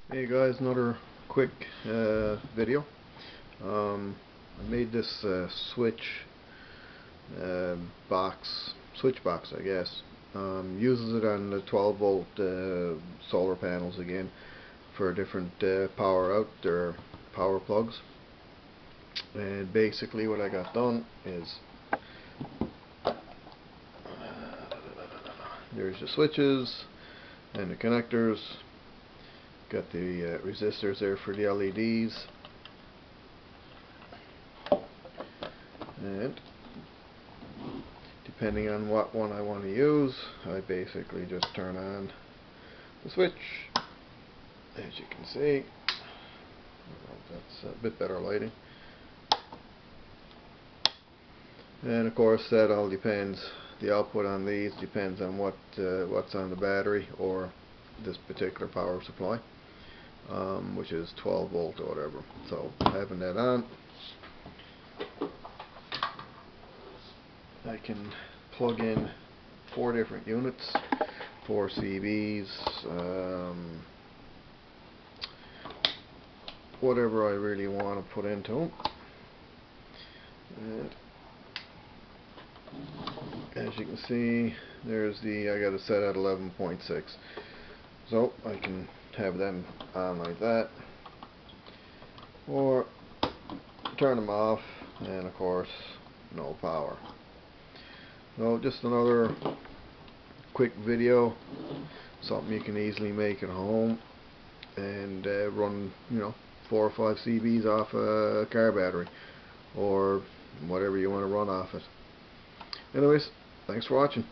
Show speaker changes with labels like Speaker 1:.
Speaker 1: Hey guys, another quick video. I made this uh, switch box, I guess. Uses it on the 12 volt solar panels again for different power out or power plugs. And basically, what I got done is there's the switches and the connectors. Got the resistors there for the LEDs, and depending on what one I want to use, I basically just turn on the switch. As you can see, that's a bit better lighting. And of course, that all depends. The output on these depends on what's on the battery or this particular power supply. Which is 12 volt or whatever. So having that on, I can plug in 4 different units, 4 CBs, whatever I really want to put into them. And as you can see, there's I got it set at 11.6, so I can have them on like that, or turn them off, and of course no power. So just another quick video, something you can easily make at home and run 4 or 5 CBs off a car battery or whatever you want to run off it. Anyways, thanks for watching.